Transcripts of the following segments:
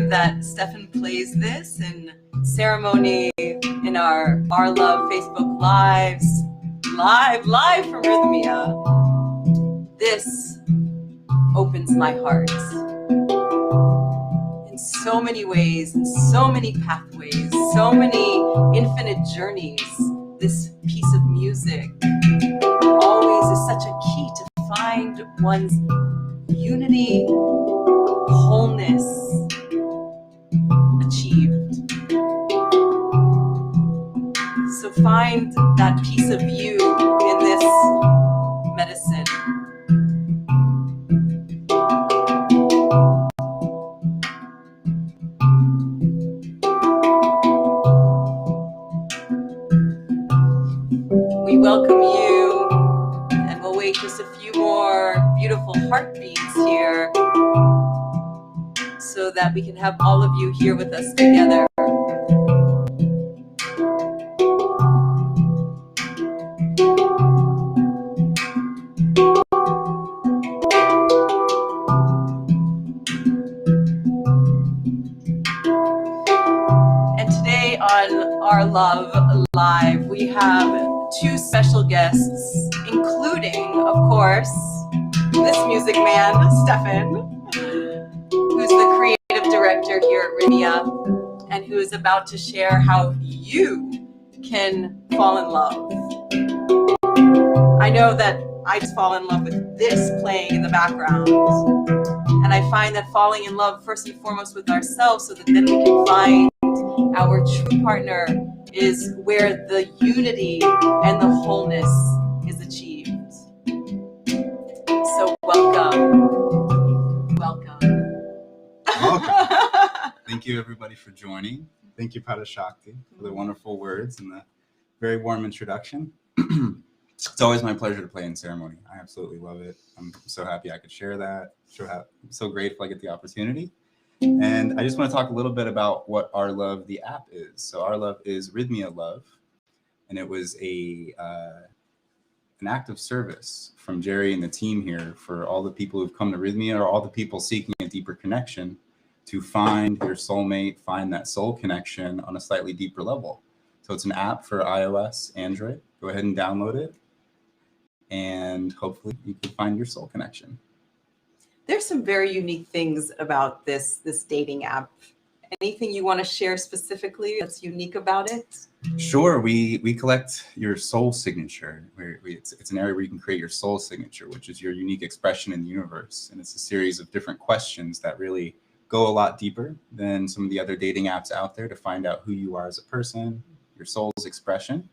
time that Stefan plays this in ceremony in our Love Facebook Lives, live from Rythmia, this opens my heart in so many ways, in so many pathways, so many infinite journeys. This piece of music always is such a key to find one's unity, wholeness achieved. So find that piece of you in this medicine. We welcome you, and we'll wait just a few more beautiful heartbeats here so that we can have all of you here with us together. And today on Our Love Live, we have two special guests, including, of course, this music man, Stefan, who's the creative director here at Rythmia, and who is about to share how you can fall in love. I know that I just fall in love with this playing in the background, and I find that falling in love first and foremost with ourselves, so that then we can find our true partner, is where the unity and the wholeness is achieved. So welcome. Thank you, everybody, for joining. Thank you, Parashakti, for the wonderful words and the very warm introduction. It's always my pleasure to play in ceremony. I absolutely love it. I'm so happy I could share that. I'm so grateful I get the opportunity. And I just want to talk a little bit about what Our Love, the app, is. So Our Love is Rythmia Love, and it was an act of service from Jerry and the team here for all the people who've come to Rythmia, or all the people seeking a deeper connection, to find your soulmate, find that soul connection on a slightly deeper level. So it's an app for iOS, Android. Go ahead and download it, and hopefully you can find your soul connection. There's some very unique things about this dating app. Anything you want to share specifically that's unique about it? Sure. We collect your soul signature. It's an area where you can create your soul signature, which is your unique expression in the universe. And it's a series of different questions that really go a lot deeper than some of the other dating apps out there to find out who you are as a person, your soul's expression.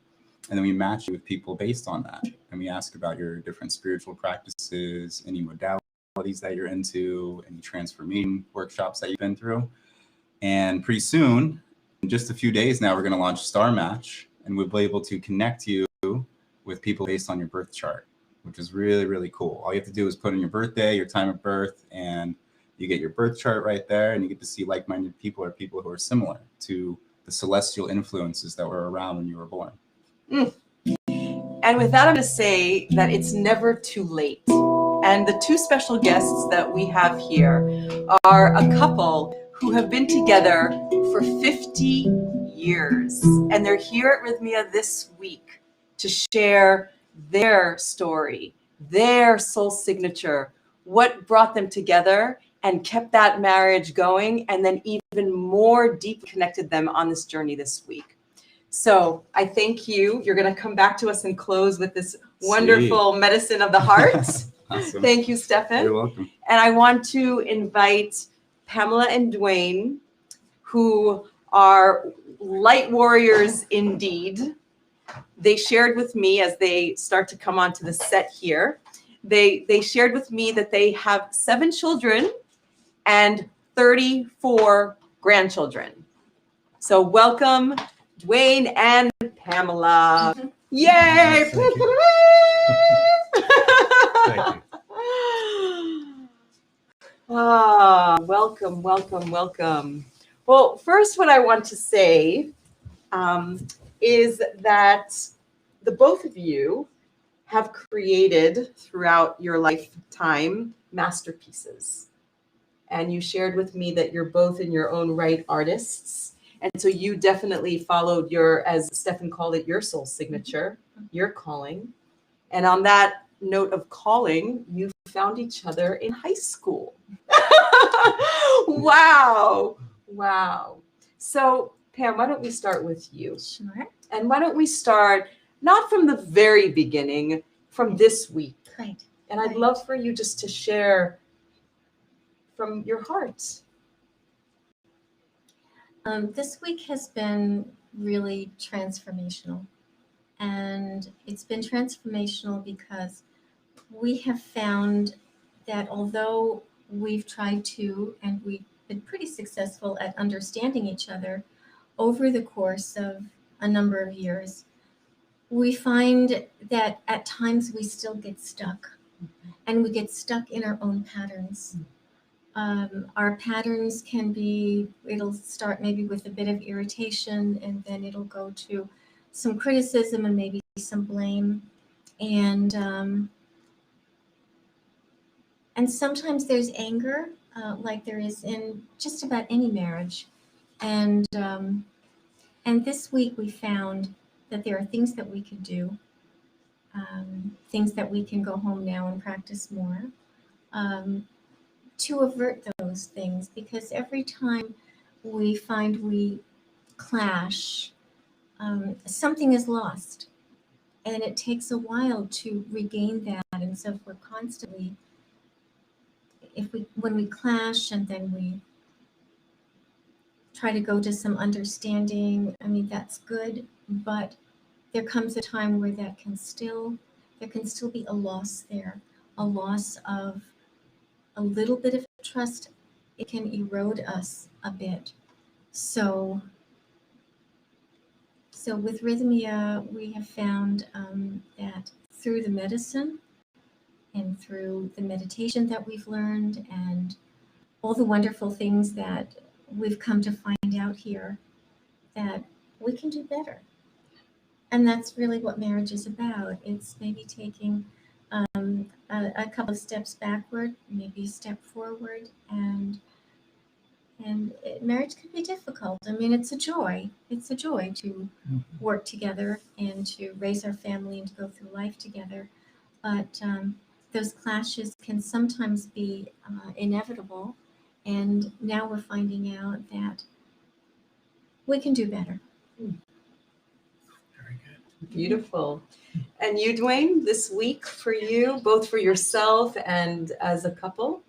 And then we match you with people based on that. And we ask about your different spiritual practices, any modalities that you're into, any transformation workshops that you've been through. And pretty soon, in just a few days now, we're going to launch Star Match, and we'll be able to connect you with people based on your birth chart, which is really, really cool. All you have to do is put in your birthday, your time of birth, and you get your birth chart right there, and you get to see like-minded people, or people who are similar to the celestial influences that were around when you were born. And with that, I'm going to say that it's never too late. And the two special guests that we have here are a couple who have been together for 50 years. And they're here at Rythmia this week to share their story, their soul signature, what brought them together and kept that marriage going, and then even more deeply connected them on this journey this week. So I thank you. You're going to come back to us and close with this wonderful medicine of the heart. Awesome. Thank you, Stefan. You're welcome. And I want to invite Pamela and Dwayne, who are light warriors indeed. They shared with me as they start to come onto the set here, they shared with me that they have 7 children and 34 grandchildren. So welcome, Dwayne and Pamela. Yay! Thank you. Thank you. Welcome, welcome, welcome. Well, first, what I want to say is that the both of you have created throughout your lifetime masterpieces. and you shared with me that you're both in your own right artists. And so you definitely followed your, as Stefan called it, your soul signature, your calling. And on that note of calling, you found each other in high school. Wow. Wow. So, Pam, why don't we start with you? Sure. And why don't we start not from the very beginning, from this week? Right. And I'd love for you just to share from your heart. This week has been really transformational. And it's been transformational because we have found that although we've tried to, and we've been pretty successful at understanding each other over the course of a number of years, we find that at times we still get stuck, and we get stuck in our own patterns. Our patterns can be, it'll start maybe with a bit of irritation, and then it'll go to some criticism and maybe some blame. And sometimes there's anger, like there is in just about any marriage. And this week we found that there are things that we could do, things that we can go home now and practice more, to avert those things, because every time we find we clash, something is lost, and it takes a while to regain that. And so if we're constantly, when we clash and then we try to go to some understanding, I mean, that's good, but there comes a time where there can still be a loss there, a loss of a little bit of trust. It can erode us a bit. So with Rythmia, we have found that through the medicine and through the meditation that we've learned and all the wonderful things that we've come to find out here, that we can do better. And that's really what marriage is about. It's maybe taking a couple of steps backward, maybe a step forward, and marriage can be difficult. I mean, it's a joy. It's a joy to work together and to raise our family and to go through life together. But those clashes can sometimes be inevitable. And now we're finding out that we can do better. Very good. Beautiful. And you, Dwayne, this week for you, both for yourself and as a couple?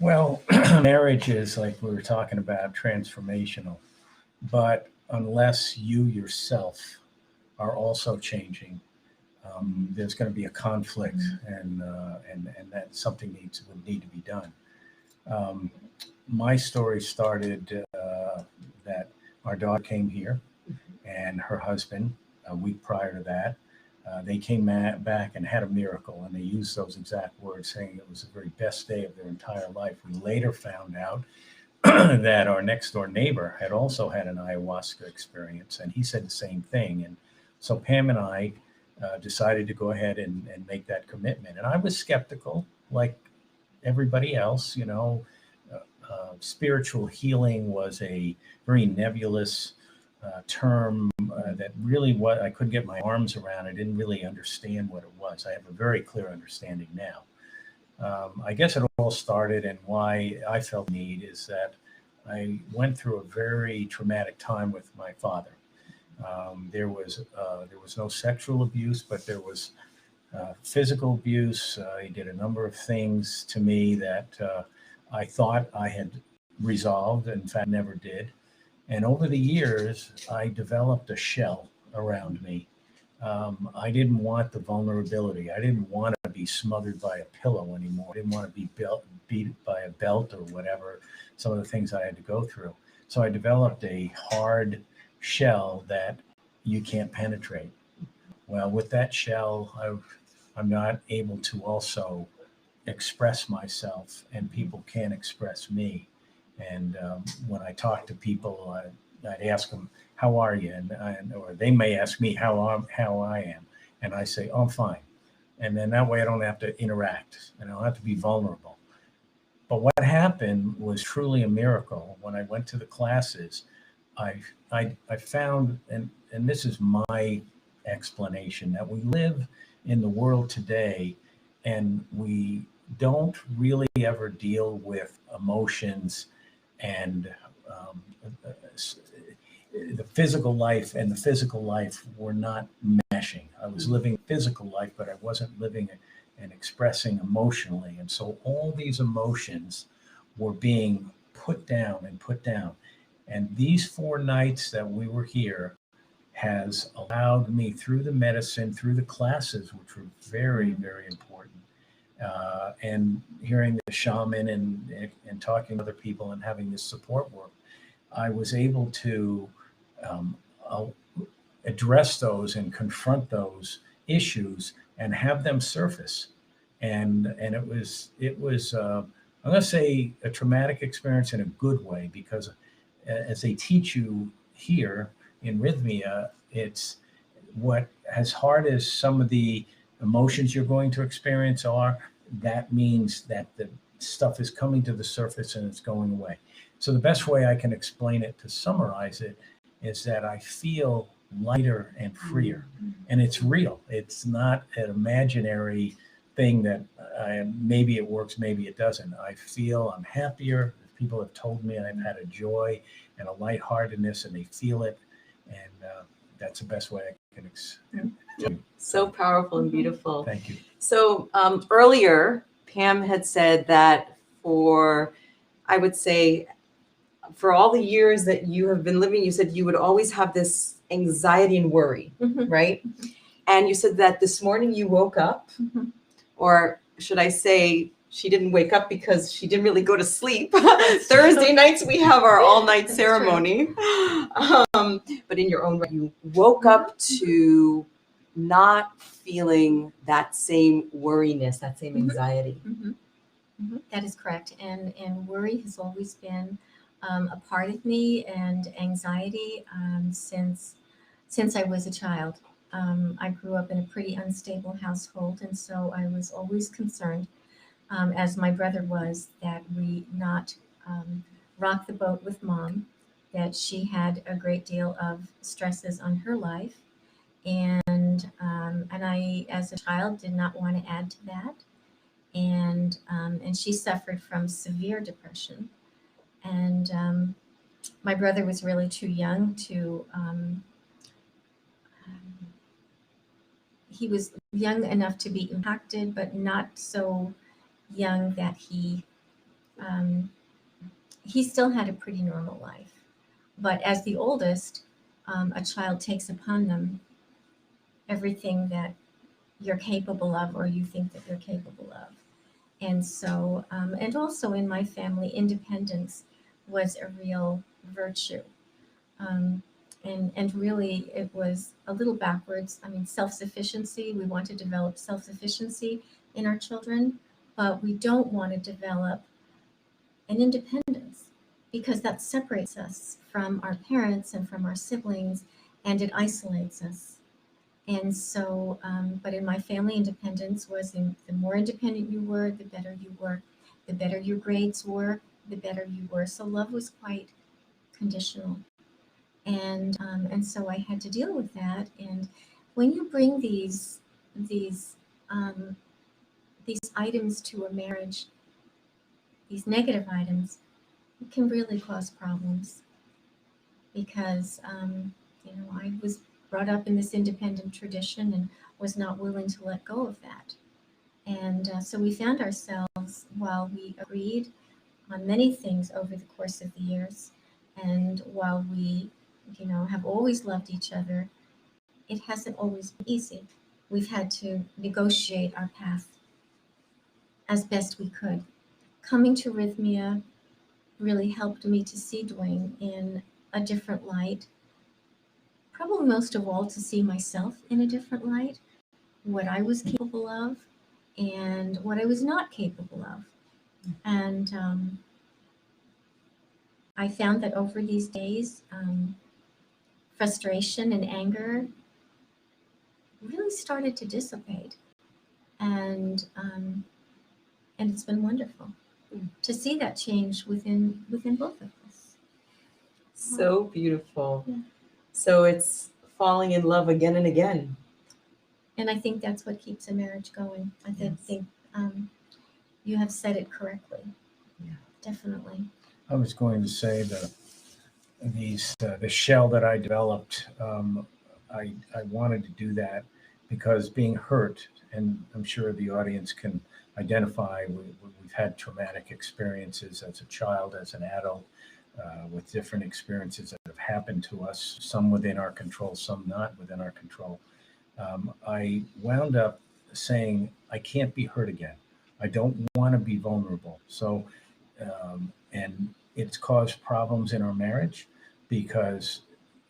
Well, marriage is, like we were talking about, transformational. But unless you yourself are also changing, there's going to be a conflict, and that something would need to be done. My story started that our daughter came here, and her husband, a week prior to that, they came back and had a miracle, and they used those exact words, saying it was the very best day of their entire life. We later found out that our next door neighbor had also had an ayahuasca experience, and he said the same thing. And so Pam and I decided to go ahead and make that commitment. And I was skeptical, like everybody else. Spiritual healing was a very nebulous term that really I couldn't get my arms around. I didn't really understand what it was. I have a very clear understanding now. I guess it all started, and why I felt the need is that I went through a very traumatic time with my father. There was no sexual abuse, but there was physical abuse. He did a number of things to me that I thought I had resolved, in fact, never did. And over the years, I developed a shell around me. I didn't want the vulnerability. I didn't want to be smothered by a pillow anymore. I didn't want to be beat by a belt or whatever, some of the things I had to go through. So I developed a hard shell that you can't penetrate. Well, with that shell, I'm not able to also express myself, and people can't express me. And when I talk to people, I'd ask them, "How are you?" Or they may ask me how I am, and I say, "Oh, I'm fine." And then that way I don't have to interact, and I don't have to be vulnerable. But what happened was truly a miracle. When I went to the classes, I found, and this is my explanation, that we live in the world today and we don't really ever deal with emotions and the physical life and the physical life were not meshing. I was living physical life, but I wasn't living and expressing emotionally. And so all these emotions were being put down and put down. And these 4 nights that we were here has allowed me, through the medicine, through the classes, which were very, very important, and hearing the shaman and talking to other people and having this support work, I was able to address those and confront those issues and have them surface. And it was I'm going to say a traumatic experience in a good way, because as they teach you here in Rythmia, it's what, as hard as some of the emotions you're going to experience are, that means that the stuff is coming to the surface and it's going away. So the best way I can explain it, to summarize it, is that I feel lighter and freer. And it's real. It's not an imaginary thing that maybe it works, maybe it doesn't. I feel I'm happier. People have told me I've had a joy and a lightheartedness, and they feel it. And that's the best way I can tell you. So powerful and beautiful. Thank you. So earlier, Pam had said that I would say, for all the years that you have been living, you said you would always have this anxiety and worry, right? And you said that this morning you woke up, or should I say, she didn't wake up because she didn't really go to sleep. Thursday nights we have our all-night ceremony. But in your own right, you woke up to not feeling that same worriness, that same anxiety. That is correct. And worry has always been a part of me, and anxiety since I was a child. I grew up in a pretty unstable household, and so I was always concerned, as my brother was, that we not rock the boat with mom, that she had a great deal of stresses on her life. And I, as a child, did not want to add to that. And she suffered from severe depression. And my brother was really too young to, he was young enough to be impacted, but not so young that he still had a pretty normal life. But as the oldest, a child takes upon them everything that you're capable of, or you think that you're capable of. And so, and also in my family, independence was a real virtue. And really it was a little backwards. I mean, self-sufficiency, we want to develop self-sufficiency in our children, but we don't want to develop an independence, because that separates us from our parents and from our siblings, and it isolates us. And so, but in my family, independence was the more independent you were, the better you were. The better your grades were, the better you were. So love was quite conditional. And so I had to deal with that. And when you bring these items to a marriage, these negative items, it can really cause problems, because I was brought up in this independent tradition and was not willing to let go of that. And so we found ourselves, while we agreed on many things over the course of the years, and while we have always loved each other, it hasn't always been easy. We've had to negotiate our path as best we could. Coming to Rythmia really helped me to see Dwayne in a different light. Probably most of all, to see myself in a different light, what I was capable of and what I was not capable of. And I found that over these days, frustration and anger really started to dissipate. And it's been wonderful. to see that change within both of us. So beautiful. Yeah. So it's falling in love again and again. And I think that's what keeps a marriage going. I think you have said it correctly. Yeah. Definitely. I was going to say the shell that I developed. I wanted to do that because being hurt, and I'm sure the audience can identify. We've had traumatic experiences as a child, as an adult, with different experiences that have happened to us. Some within our control, some not within our control. I wound up saying, I can't be hurt again. I don't want to be vulnerable. So, and it's caused problems in our marriage because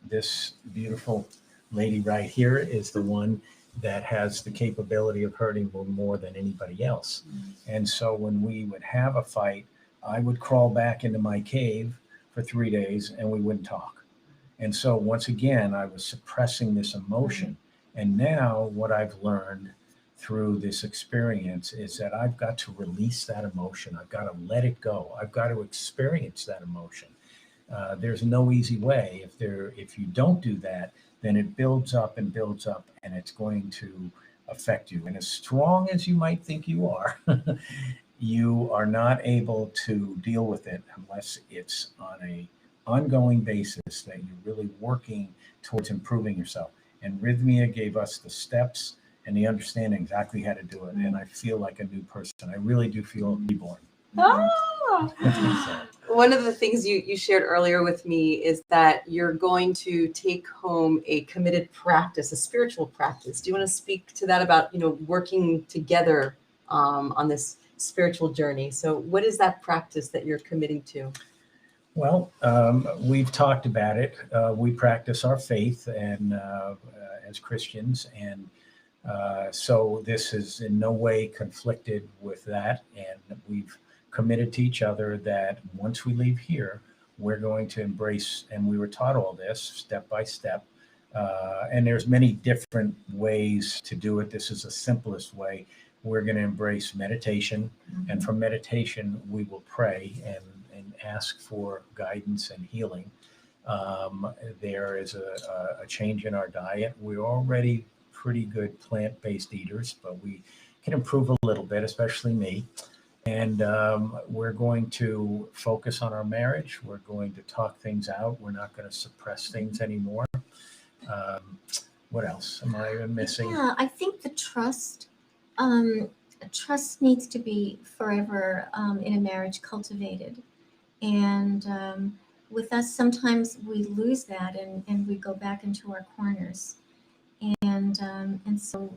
this beautiful lady right here is the one that has the capability of hurting more than anybody else. And so when we would have a fight, I would crawl back into my cave for 3 days and we wouldn't talk. And so once again, I was suppressing this emotion. And now what I've learned through this experience is that I've got to release that emotion. I've got to let it go. I've got to experience that emotion. There's no easy way. If you don't do that, then it builds up and it's going to affect you. And as strong as you might think you are, you are not able to deal with it unless it's on a ongoing basis that you're really working towards improving yourself. And Rythmia gave us the steps and the understanding exactly how to do it. And I feel like a new person. I really do feel reborn. Ah! One of the things you shared earlier with me is that you're going to take home a committed practice, a spiritual practice. Do you want to speak to that about, working together on this spiritual journey? So what is that practice that you're committing to? Well, we've talked about it. We practice our faith and as Christians, and so this is in no way conflicted with that. And we've committed to each other that once we leave here, we're going to embrace, and we were taught all this step by step. And there's many different ways to do it. This is the simplest way. We're going to embrace meditation. And from meditation, we will pray and ask for guidance and healing. There is a change in our diet. We're already pretty good plant-based eaters, but we can improve a little bit, especially me. And we're going to focus on our marriage. We're going to talk things out. We're not going to suppress things anymore. What else am I missing? Yeah, I think the trust needs to be forever in a marriage cultivated. And with us, sometimes we lose that and we go back into our corners. And so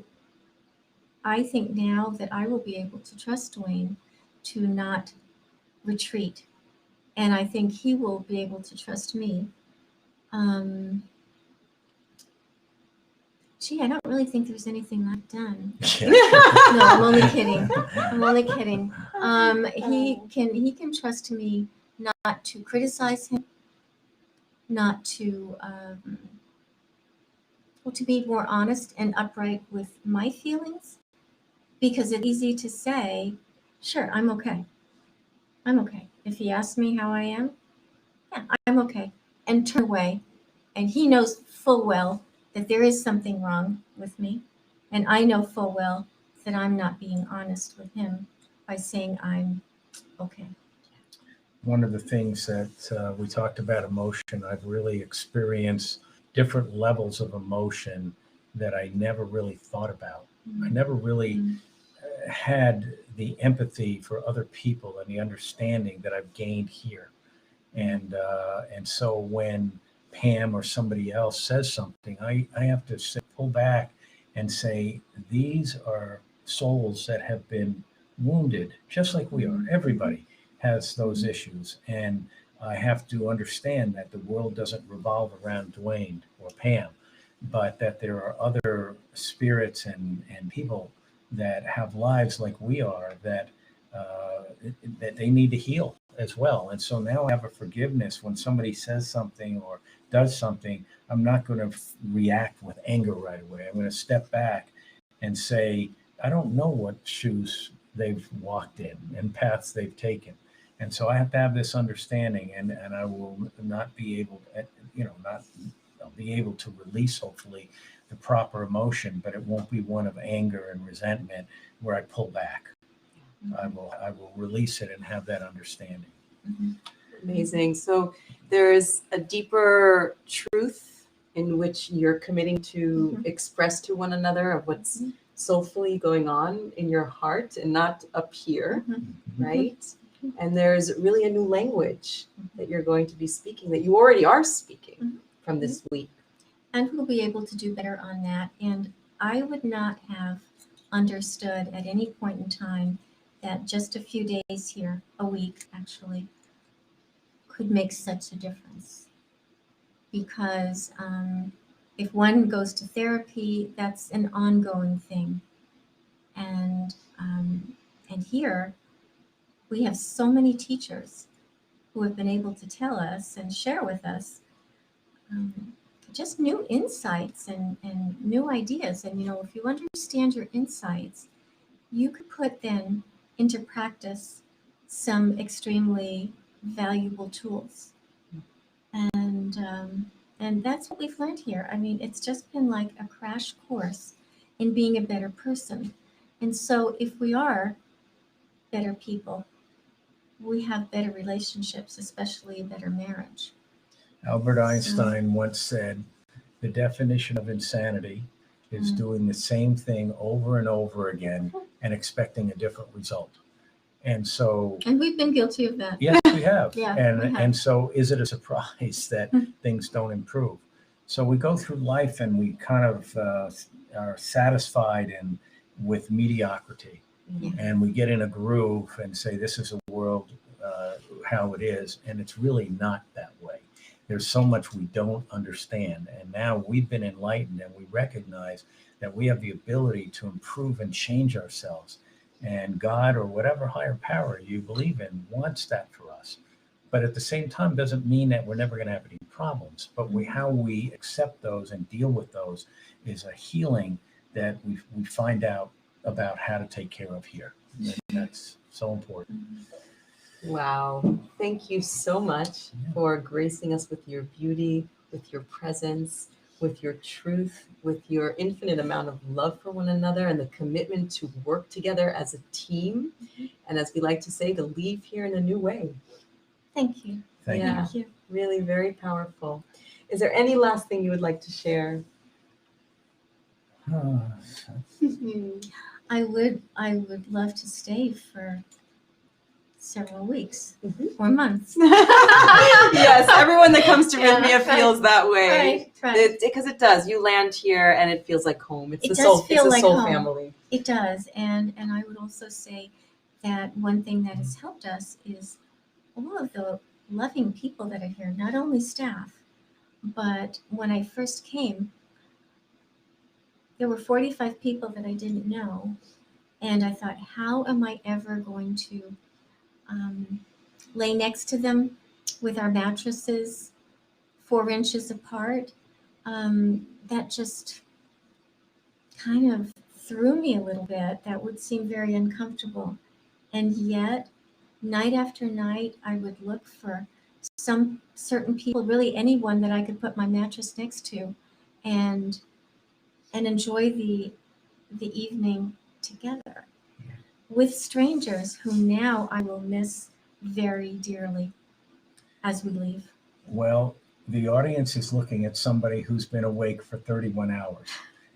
I think now that I will be able to trust Dwayne to not retreat. And I think he will be able to trust me. Gee, I don't really think there's anything I've done. No, I'm only kidding. He can trust me not to criticize him, not to to be more honest and upright with my feelings, because it's easy to say, sure, I'm okay. If he asks me how I am, yeah, I'm okay, and turn away. And he knows full well that there is something wrong with me, and I know full well that I'm not being honest with him by saying I'm okay. One of the things that we talked about emotion, I've really experienced different levels of emotion that I never really thought about. I never really had the empathy for other people and the understanding that I've gained here. And so when Pam or somebody else says something, I have to pull back and say, these are souls that have been wounded, just like we are. Everybody has those issues. And I have to understand that the world doesn't revolve around Dwayne or Pam, but that there are other spirits and people that have lives like we are that they need to heal as well. And so now I have a forgiveness when somebody says something or does something. I'm not going to react with anger right away. I'm going to step back and say, I don't know what shoes they've walked in and paths they've taken. And so I have to have this understanding, and I will not be able to, I'll be able to release, hopefully, the proper emotion, but it won't be one of anger and resentment where I pull back. I will release it and have that understanding. Mhm. Amazing. So there's a deeper truth in which you're committing to express to one another of what's soulfully going on in your heart and not up here, right? And there's really a new language that you're going to be speaking, that you already are speaking from this week. And we'll be able to do better on that. And I would not have understood at any point in time that just a few days here, a week actually, could make such a difference. Because if one goes to therapy, that's an ongoing thing. And here we have so many teachers who have been able to tell us and share with us just new insights and new ideas. And, if you understand your insights, you could put then into practice some extremely valuable tools. And that's what we've learned here. I mean, it's just been like a crash course in being a better person. And so if we are better people, we have better relationships, especially a better marriage. Albert Einstein once said, the definition of insanity is doing the same thing over and over again and expecting a different result. And so... And we've been guilty of that. Yes, we have. Yeah, and we have. And so is it a surprise that things don't improve? So we go through life and we kind of are satisfied with mediocrity. Yeah. And we get in a groove and say, this is a world how it is. And it's really not that way. There's so much we don't understand. And now we've been enlightened and we recognize that we have the ability to improve and change ourselves. And God or whatever higher power you believe in wants that for us. But at the same time, doesn't mean that we're never going to have any problems. But how we accept those and deal with those is a healing that we find out about how to take care of here. And that's so important. Wow. Thank you so much for gracing us with your beauty, with your presence, with your truth, with your infinite amount of love for one another and the commitment to work together as a team. And as we like to say, to leave here in a new way. Thank you. Thank you. Really very powerful. Is there any last thing you would like to share? I would love to stay for several weeks or months. Yes, everyone that comes to Yeah, Rythmia feels that way. Right. Because it does. You land here and it feels like home. It's It the does soul. feel It's a like soul home. family. It does. And I would also say that one thing that has helped us is all of the loving people that are here, not only staff, but when I first came, there were 45 people that I didn't know. And I thought, how am I ever going to lay next to them with our mattresses 4 inches apart? That just kind of threw me a little bit. That would seem very uncomfortable. And yet, night after night, I would look for some certain people, really anyone that I could put my mattress next to and enjoy the evening together with strangers who now I will miss very dearly as we leave. Well, the audience is looking at somebody who's been awake for 31 hours.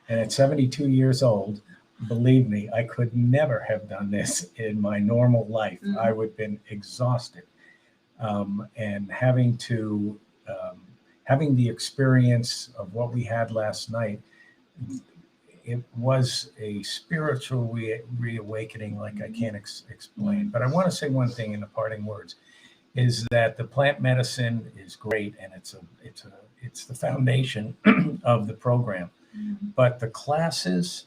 And at 72 years old, believe me, I could never have done this in my normal life. I would have been exhausted. And having the experience of what we had last night, it was a spiritual reawakening like I can't explain. But I want to say one thing in the parting words, is that the plant medicine is great and it's the foundation of the program. But the classes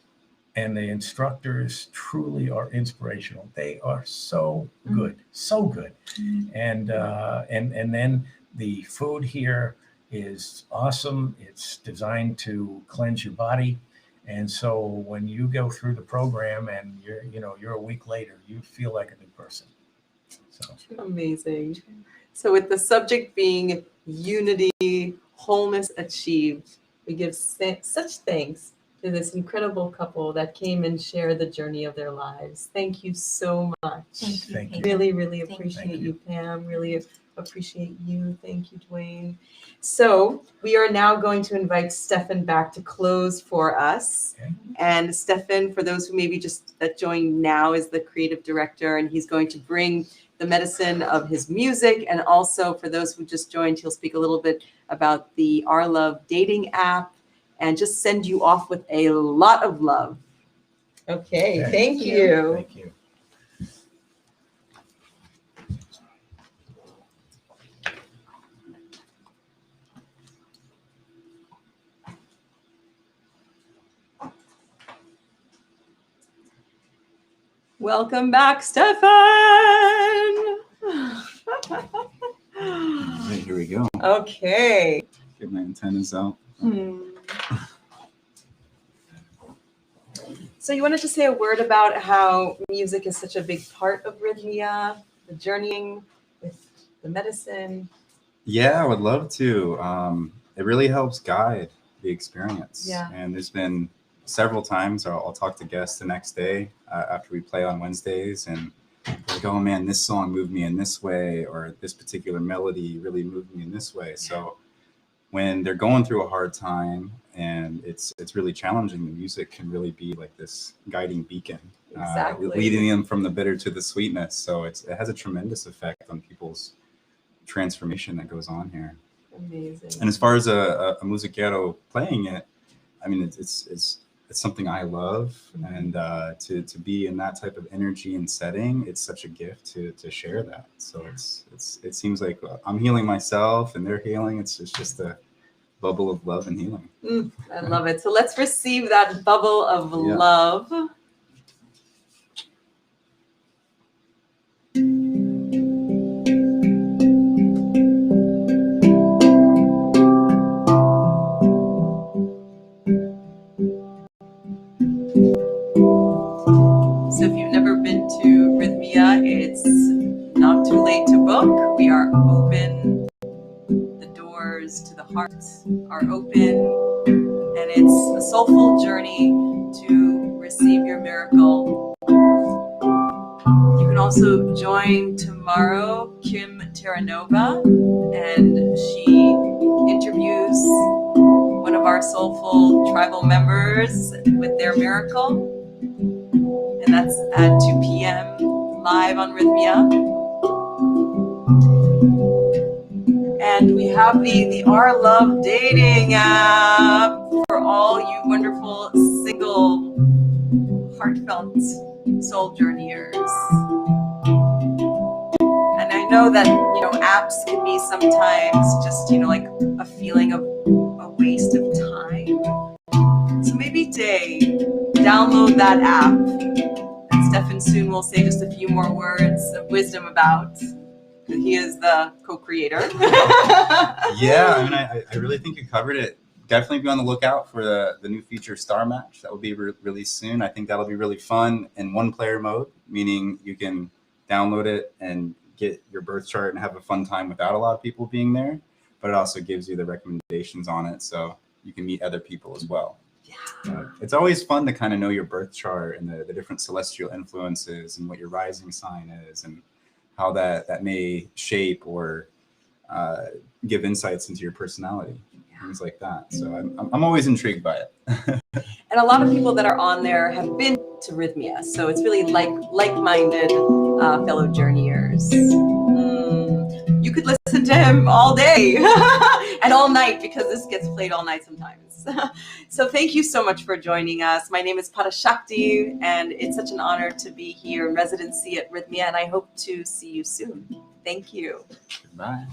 and the instructors truly are inspirational. They are so good, so good. And then the food here is awesome. It's designed to cleanse your body. And so when you go through the program and you're a week later, you feel like a new person. So Amazing. So with the subject being unity, wholeness achieved, we give such thanks to this incredible couple that came and shared the journey of their lives. Thank you so much. Thank you. Really, really Thank you. appreciate you, Pam. Really appreciate you. Thank you, Dwayne. So we are now going to invite Stefan back to close for us. Okay. And Stefan, for those who maybe just that joined now, is the creative director, and he's going to bring the medicine of his music. And also for those who just joined, he'll speak a little bit about the Our Love dating app and just send you off with a lot of love. Okay, Okay. thank you. Thank you. Welcome back, Stefan. All right, here we go. Okay. Get my antennas out. So you wanted to say a word about how music is such a big part of Rythmia, the journeying with the medicine. Yeah, I would love to. It really helps guide the experience. Yeah. And there's been several times I'll talk to guests the next day after we play on Wednesdays, and like, oh man, this song moved me in this way, or this particular melody really moved me in this way. So when they're going through a hard time and it's really challenging, the music can really be like this guiding beacon, Exactly. leading them from the bitter to the sweetness. So it has a tremendous effect on people's transformation that goes on here. Amazing. And as far as a musiquero playing it, I mean, it's something I love, and to be in that type of energy and setting, it's such a gift to share that. So it seems like I'm healing myself and they're healing. It's just a bubble of love and healing. I love it. So let's receive that bubble of love. So if you've never been to Rythmia, it's not too late to book. We are open. The doors to the heart are open. And it's a soulful journey to receive your miracle. You can also join tomorrow Kim Terranova, and she interviews one of our soulful tribal members with their miracle. And that's at 2 p.m. live on Rythmia. And we have the Our Love dating app for all you wonderful, single, heartfelt soul journeyers. And I know that, apps can be sometimes just, like a feeling of a waste of time. So maybe today, download that app. And Stefan soon will say just a few more words of wisdom about. He is the co-creator. Yeah, I mean, I really think you covered it. Definitely be on the lookout for the new feature Star Match. That will be released soon. I think that'll be really fun in one-player mode, meaning you can download it and get your birth chart and have a fun time without a lot of people being there. But it also gives you the recommendations on it, so you can meet other people as well. Yeah. It's always fun to kind of know your birth chart and the different celestial influences and what your rising sign is and how that may shape or give insights into your personality, things like that. So I'm always intrigued by it. And a lot of people that are on there have been to Rythmia, so it's really like-minded fellow journeyers. You could listen to him all day and all night, because this gets played all night sometimes. So thank you so much for joining us. My name is Parashakti, and it's such an honor to be here in residency at Rythmia, and I hope to see you soon. Thank you. Goodbye.